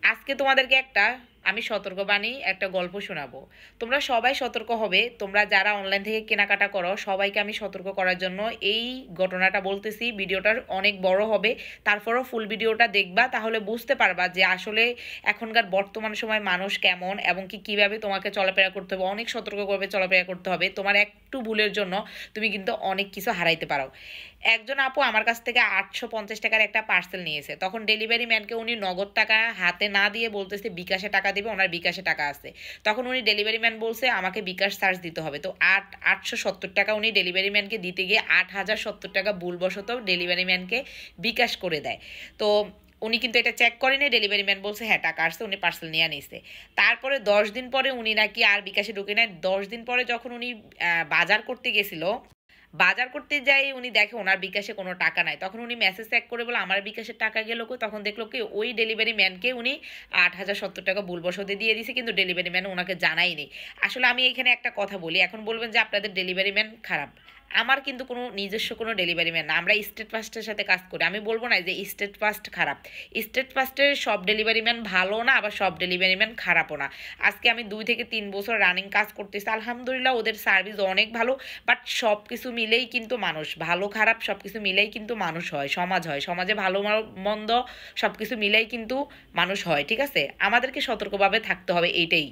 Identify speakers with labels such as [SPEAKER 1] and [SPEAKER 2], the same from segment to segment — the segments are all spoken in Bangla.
[SPEAKER 1] আজকে তোমাদেরকে আমি সতর্কবাণী একটা গল্প শোনাবো। তোমরা সবাই সতর্ক হবে, তোমরা যারা অনলাইন থেকে কেনাকাটা করো সবাইকে আমি সতর্ক করার জন্য এই ঘটনাটা বলতেছি। ভিডিওটা অনেক বড় হবে, তারপরও ফুল ভিডিওটা দেখবা, তাহলে বুঝতে পারবা যে আসলে এখনকার বর্তমান সময় মানুষ কেমন এবং কিভাবে তোমাকে চলাফেরা করতে হবে, অনেক সতর্ক করবে চলাফেরা করতে হবে। তোমার একটু ভুলের জন্য তুমি কিন্তু অনেক কিছু হারাইতে পারো। একজন আপু আমার কাছ থেকে 850 টাকার একটা পার্সেল নিয়েছে। তখন ডেলিভারি ম্যানকে উনি নগদ টাকা হাতে না দিয়ে বলতেছে বিকাশে টাকা দিবে, ওনার বিকাশে টাকা আছে। তখন উনি ডেলিভারি ম্যান বলছে আমাকে বিকাশ চার্জ দিতে হবে। তো 870 টাকা উনি ডেলিভারি ম্যানকে দিতে গিয়ে 8070 টাকা ভুলবশত ডেলিভারি ম্যানকে বিকাশ করে দেয়। তো উনি কিন্তু এটা চেক করেনি, ডেলিভারি ম্যান বলছে হ্যাঁ টাকা আসছে, উনি পার্সেল নিয়ে নিছে। তারপরে 10 দিন পরে উনি নাকি আর বিকাশে ঢুকে নেয়। 10 দিন পরে যখন উনি বাজার করতে গেছিল, বাজার করতে যাই উনি দেখে ওনার বিকাশে কোনো টাকা নাই। তখন উনি মেসেজ চেক করে বলে আমার বিকাশের টাকা গেল কই। তখন দেখলো কি ওই ডেলিভারি ম্যানকে উনি 8070 টাকা ভুলবশতে দিয়ে দিয়েছে, কিন্তু ডেলিভারি ম্যান ওনাকে জানায়নি। আসলে আমি এখানে একটা কথা বলি, এখন বলবেন যে আপনাদের ডেলিভারি ম্যান খারাপ। আমার কিন্তু কোনো নিজস্ব কোনো ডেলিভারি ম্যান না, আমরা স্টেট ফাস্টের সাথে কাজ করি। আমি বলবো না যে স্টেট ফাস্ট খারাপ। স্টেট ফাস্টের সব ডেলিভারি ম্যান ভালো না, আবার সব ডেলিভারি ম্যান খারাপও না। আজকে আমি 2 থেকে 3 বছর রানিং কাজ করতেছি, আলহামদুলিল্লাহ ওদের সার্ভিস অনেক ভালো। বাট সব কিছু মিলেই কিন্তু মানুষ, ভালো খারাপ সব কিছু মিলেই কিন্তু মানুষ হয়, সমাজ হয়, সমাজে ভালো মন্দ সব কিছু মিলেই কিন্তু মানুষ হয়। ঠিক আছে, আমাদেরকে সতর্কভাবে থাকতে হবে, এইটাই।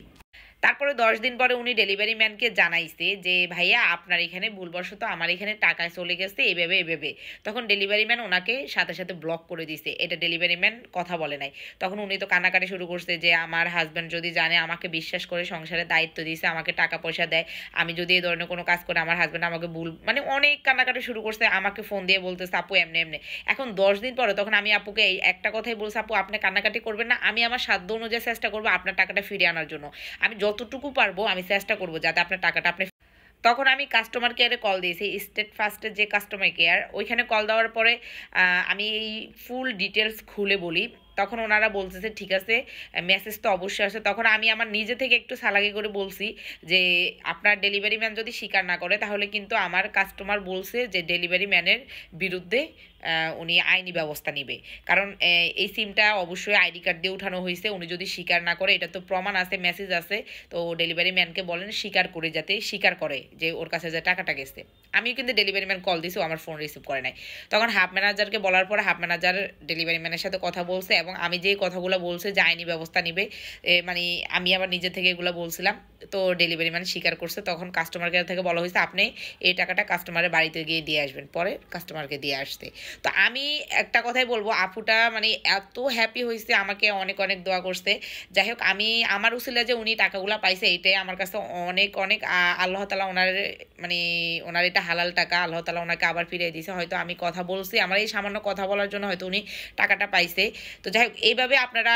[SPEAKER 1] তারপরে 10 দিন পরে উনি ডেলিভারি ম্যানকে জানাইছে যে ভাইয়া আপনার এখানে ভুলবশত আমার এখানে টাকা চলে গেছে এভাবে এভাবে। তখন ডেলিভারি ম্যান ওনাকে সাথে সাথে ব্লক করে দিছে, এটা ডেলিভারি ম্যান কথা বলে নাই। তখন উনি তো কান্নাকাটি শুরু করছে যে আমার হাজব্যান্ড যদি জানে, আমাকে বিশ্বাস করে সংসারে দায়িত্ব দিয়েছে, আমাকে টাকা পয়সা দেয়, আমি যদি এই ধরনের কোনো কাজ করে আমার হাজব্যান্ড আমাকে ভুল, মানে অনেক কান্নাকাটি শুরু করছে। আমাকে ফোন দিয়ে বলতেছে আপু এমনি এমনি। এখন 10 দিন পরে তখন আমি আপুকে এই একটা কথাই বলছি, আপু আপনি কান্নাকাটি করবেন না, আমি আমার সাধ্য অনুযায়ী চেষ্টা করবো আপনার টাকাটা ফিরিয়ে আনার জন্য। আমি যতটুকু পারবো আমি চেষ্টা করবো যাতে আপনার টাকাটা আপনি। তখন আমি কাস্টমার কেয়ারে কল দিয়েছি, স্টেট ফার্স্টের যে কাস্টমার কেয়ার, ওইখানে কল দেওয়ার পরে আমি এই ফুল ডিটেলস খুলে বলি। তখন ওনারা বলতেছে ঠিক আছে, মেসেজ তো অবশ্যই আসে। তখন আমি আমার নিজে থেকে একটু চালাকি করে বলছি যে আপনার ডেলিভারি ম্যান যদি স্বীকার না করে তাহলে কিন্তু আমার কাস্টমার বলছে যে ডেলিভারি ম্যানের বিরুদ্ধে উনি আইনি ব্যবস্থা নিবে। কারণ এই সিমটা অবশ্যই আইডি কার্ড দিয়ে উঠানো হয়েছে, উনি যদি স্বীকার না করে, এটা তো প্রমাণ আছে, মেসেজ আছে। তো ডেলিভারি ম্যানকে বলেন স্বীকার করে, যাতে স্বীকার করে যে ওর কাছে যে টাকাটা গেছে। আমিও কিন্তু ডেলিভারি ম্যান কল দিয়েছি, আমার ফোন রিসিভ করে নাই। তখন হাফ ম্যানেজারকে বলার পরে হাফ ম্যানেজার ডেলিভারি ম্যানের সাথে কথা বলছে, এবং আমি যে কথাগুলো বলছে যে আইনি ব্যবস্থা নিবে, মানে আমি আবার নিজে থেকে এগুলো বলছিলাম। তো ডেলিভারি ম্যান স্বীকার করছে। তখন কাস্টমার কেয়ার থেকে বলা হয়েছে আপনি এই টাকাটা কাস্টমারের বাড়িতে গিয়ে দিয়ে আসবেন, পরে কাস্টমারকে দিয়ে আসতে। তো আমি একটা কথাই বলবো, আপুটা মানে এত হ্যাপি হয়েছে, আমাকে অনেক অনেক দোয়া করছে। যাই হোক, আমি আমার উসিলা যে উনি টাকাগুলো পাইছে এটাই আমার কাছে অনেক অনেক আল্লাহ তালা ওনার, মানে ওনার এটা হালাল টাকা, আল্লাহ তালা ওনাকে আবার ফিরিয়ে দিয়েছে। হয়তো আমি কথা বলছি, আমার এই সামান্য কথা বলার জন্য হয়তো উনি টাকাটা পাইছে। তো যাই হোক, এইভাবে আপনারা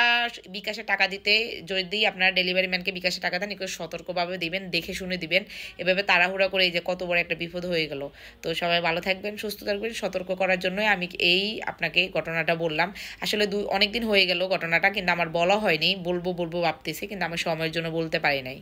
[SPEAKER 1] বিকাশে টাকা দিতে, যদি আপনারা ডেলিভারি ম্যানকে বিকাশে টাকা দেন, একটু সতর্কভাবে দিবেন, দেখে শুনে দিবেন। এভাবে তাড়াহুড়া করে এই যে কত বড় একটা বিপদ হয়ে গেল। তো সবাই ভালো থাকবেন, সুস্থ থাকবেন, সতর্ক করার জন্যই আমি এই আপনাকে ঘটনাটা বললাম। আসলে অনেক দিন হয়ে গেল ঘটনাটা, কিন্তু আমার বলা হয়নি, বলবো বলবো ভাবতেছি, কিন্তু আমার সময়ের জন্য বলতে পারি নাই।